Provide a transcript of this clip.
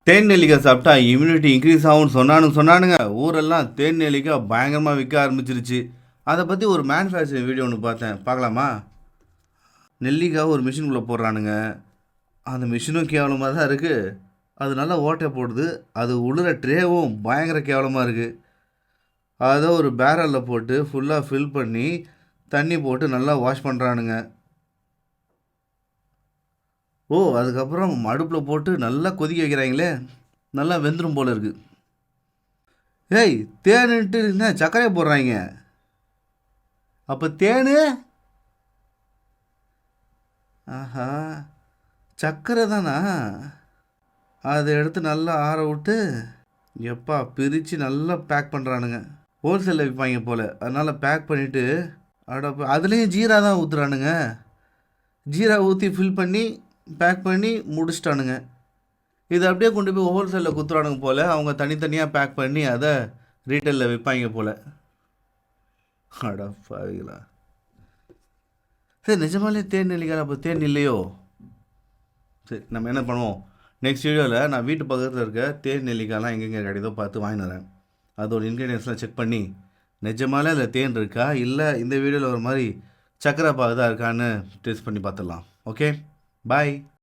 தேன் நெல்லிக்காய் சாப்பிட்டா immunity increase ஆகும்னு சொன்னானுங்க. ஊரெல்லாம் தேன் நெல்லிக்காய் பயங்கரமாக விற்க ஆரம்பிச்சிருச்சு. அதை பற்றி ஒரு மேனுஃபேக்சரிங் வீடியோ ஒன்று பார்த்தேன், பார்க்கலாமா? நெல்லிக்காய் ஒரு மிஷினுக்குள்ளே போடுறானுங்க. அந்த மிஷினும் கேவலமாக தான் இருக்குது. அது நல்லா ஓட்டை போடுது. அது உள்ள ட்ரேவும் பயங்கர கேவலமாக இருக்குது. அதை ஒரு பேரலில் போட்டு ஃபுல்லாக ஃபில் பண்ணி தண்ணி போட்டு நல்லா வாஷ் பண்ணுறானுங்க. அதுக்கப்புறம் அடுப்பில் போட்டு நல்லா கொதிக்க வைக்கிறாங்களே, நல்லா வெந்துடும் போல் இருக்குது. ஏய், தேனுன்ட்டு என்ன சர்க்கரையை போடுறாங்க? அப்போ தேனு? ஆஹா, சர்க்கரை தானா? அதை எடுத்து நல்லா ஆற விட்டு எப்பா பிரித்து நல்லா பேக் பண்ணுறானுங்க. ஹோல்சேலில் விற்பாங்க போல், அதனால் பேக் பண்ணிவிட்டு அதுலேயும் ஜீரா தான் ஊற்றுறானுங்க. ஜீரா ஊற்றி ஃபில் பண்ணி பேக் பண்ணி முடிச்சிட்டானுங்க. இதை அப்படியே கொண்டு போய் ஹோல்சேலில் குத்துறானுங்க போல். அவங்க தனித்தனியாக பேக் பண்ணி அதை ரீட்டைலில் விற்பாங்க போல். அடப்பாவிங்களா! சரி, நிஜமாலே தேன் நெல்லிக்காய். அப்போ தேன் இல்லையோ? சரி, நம்ம என்ன பண்ணுவோம், நெக்ஸ்ட் வீடியோவில் நான் வீட்டு பக்கத்தில் இருக்க தேன் நெல்லிக்காய்லாம் எங்கெங்கே கிடையாதோ பார்த்து வாங்கி வரேன். அதோட இன்க்ரீடியன்ஸ்லாம் செக் பண்ணி நிஜமாலே அதில் தேன் இருக்கா இல்லை இந்த வீடியோவில் ஒரு மாதிரி சக்கரை பாகு தான் இருக்கான்னு டெஸ்ட் பண்ணி பார்த்துடலாம். ஓகே, பாய்.